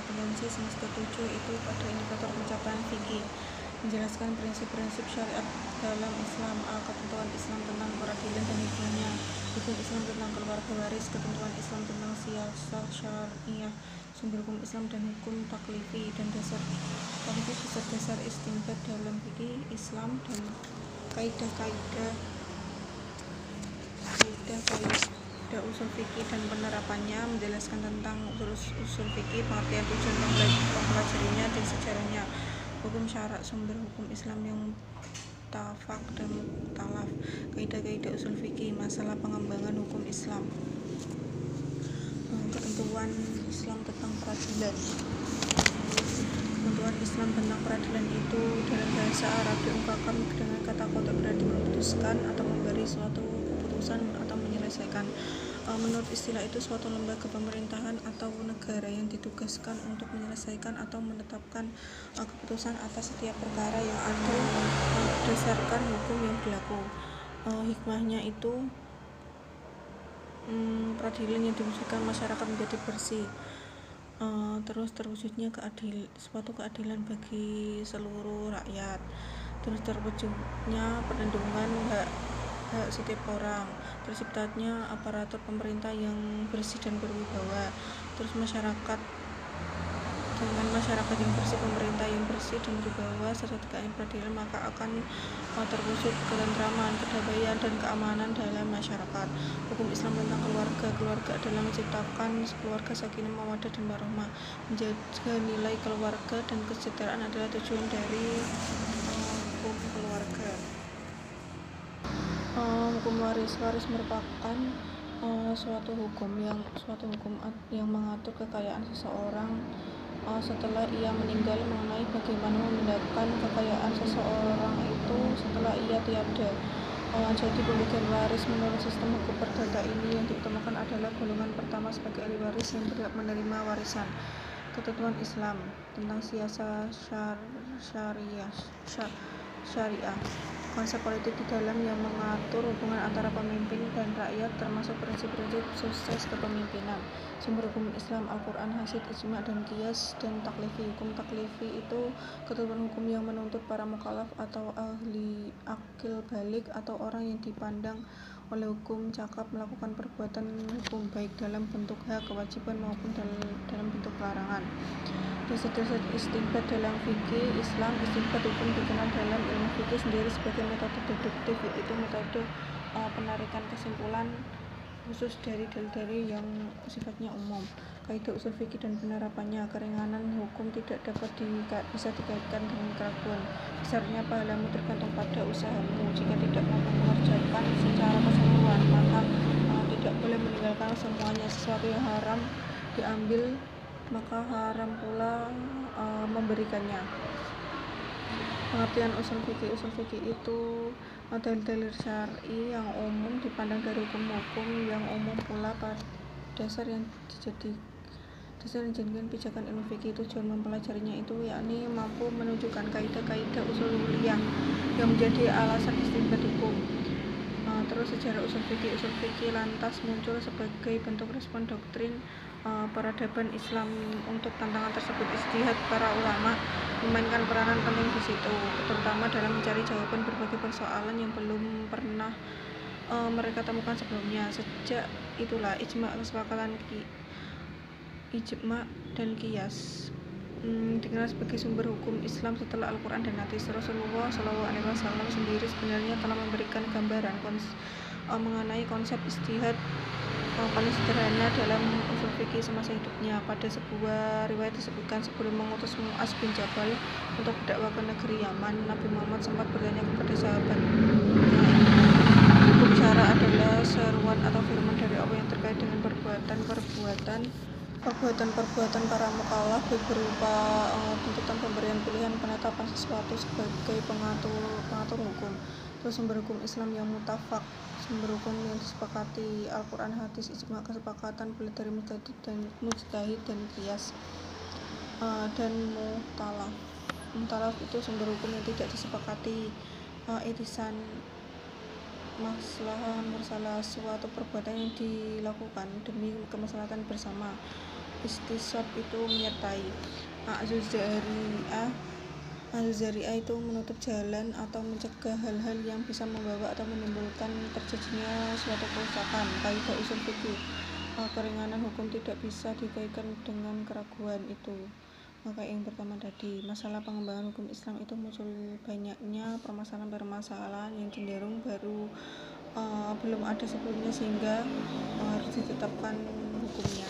kompetensi semester 7 itu pada indikator pencapaian fikih, menjelaskan prinsip-prinsip syariat dalam Islam, ketentuan Islam tentang peradilan dan hikmahnya, hukum Islam tentang keluarga waris, ketentuan Islam tentang siasah syariah, sumber hukum Islam dan hukum taklifi dan dasar-dasar istinbat dalam fikih Islam dan kaidah-kaidah usul fikih dan penerapannya, menjelaskan tentang usul fikih, pengertian tujuan mempelajarinya dan sejarahnya, hukum syarak, sumber hukum Islam yang muttafaq dan mukhtalaf, kaidah-kaidah usul fikih, masalah pengembangan hukum Islam, ketentuan Islam tentang peradilan. Ketentuan Islam tentang peradilan itu dalam bahasa Arab diungkapkan dengan kata kotor, berarti memutuskan atau memberi suatu keputusan atau menyelesaikan. Menurut istilah itu, suatu lembaga pemerintahan atau negara yang ditugaskan untuk menyelesaikan atau menetapkan keputusan atas setiap perkara yang ada berdasarkan hukum yang berlaku. Hikmahnya itu peradilan yang diwujudkan masyarakat menjadi bersih, terus terwujudnya suatu keadilan bagi seluruh rakyat, terus terwujudnya perlindungan hak setiap orang, terciptanya aparatur pemerintah yang bersih dan berwibawa, terus masyarakat yang bersih, pemerintah yang bersih dan berwibawa, serta tegaknya peradilan, maka akan terwujud ketentraman, kedamaian dan keamanan dalam masyarakat. Hukum Islam tentang keluarga adalah menciptakan keluarga sakinah mawaddah dan warahmah. Menjaga nilai keluarga dan kesejahteraan adalah tujuan dari hukum keluarga. Hukum waris merupakan suatu hukum yang mengatur kekayaan seseorang setelah ia meninggal, mengenai bagaimana memindahkan kekayaan seseorang itu setelah ia tiada. Jadi pembagian waris menurut sistem hukum perdata ini yang diutamakan adalah golongan pertama sebagai ahli waris yang berhak menerima warisan. Ketentuan Islam tentang siasah syariah, konsep politik di dalam yang mengatur hubungan antara pemimpin dan rakyat, termasuk prinsip-prinsip sukses kepemimpinan. Sumber hukum Islam, Al-Quran, hadits, ijma' dan qiyas dan taklifi. Hukum taklifi itu ketentuan hukum yang menuntut para mukallaf atau ahli akil balik atau orang yang dipandang oleh hukum cakap melakukan perbuatan hukum, baik dalam bentuk hak, kewajiban maupun dalam bentuk larangan. Dasar-dasar istinbat dalam fikih Islam. Istinbat hukum dikenal dalam ilmu fikih sendiri sebagai metode deduktif, yaitu metode penarikan kesimpulan khusus dari dalil-dalil yang sifatnya umum. Kaidah usul fikih dan penerapannya. Keringanan hukum tidak bisa dikaitkan dengan keraguan. Besarnya pahalamu tergantung pada usahamu. Jika tidak mampu mengerjakan secara keseluruhan, maka tidak boleh meninggalkan semuanya. Sesuatu yang haram diambil, maka haram pula memberikannya. Pengertian usul fikih itu dalil-dalil syar'i yang umum dipandang dari hukum-hukum yang umum pula pada dasar yang dijadikan pijakan ilmu fikih. Tujuan mempelajarinya itu yakni mampu menunjukkan kaidah-kaidah usuliyah yang menjadi alasan istinbat hukum. Terus sejarah usul fikih lantas muncul sebagai bentuk respon doktrin peradaban Islam untuk tantangan tersebut. Ijtihad para ulama memainkan peranan penting di situ, terutama dalam mencari jawaban berbagai persoalan yang belum pernah mereka temukan sebelumnya. Sejak itulah ijma' dan qiyas dikenal sebagai sumber hukum Islam setelah Al-Quran dan hadis. Rasulullah SAW sendiri sebenarnya telah memberikan gambaran mengenai konsep ijtihad paling sederhana dalam usul fikih semasa hidupnya. Pada sebuah riwayat disebutkan, sebelum mengutus Mu'adz bin Jabal untuk berdakwah ke negeri Yaman, Nabi Muhammad sempat bertanya kepada sahabatnya, hukum syara adalah seruan atau firman dari Allah yang terkait dengan perbuatan para mukallaf, baik berupa tuntutan, pemberian pilihan, penetapan sesuatu sebagai pengatur hukum. Terus sumber hukum Islam yang muttafaq, sumber hukum yang disepakati, Al-Quran, hadis, ijma', kesepakatan boleh dari mujtahid dan qiyas, dan mukhtalaf itu sumber hukum yang tidak disepakati, itisan, maslahah mursalah, suatu perbuatan yang dilakukan demi kemaslahatan bersama. istisab itu menyertai. Azuzariah itu menutup jalan atau mencegah hal-hal yang bisa membawa atau menimbulkan terjadinya suatu kerusakan. Kaidah usul fikih, keringanan hukum tidak bisa dikaitkan dengan keraguan itu. Maka yang pertama tadi, masalah pengembangan hukum Islam itu muncul banyaknya permasalahan-permasalahan yang cenderung baru belum ada sebelumnya sehingga harus ditetapkan hukumnya.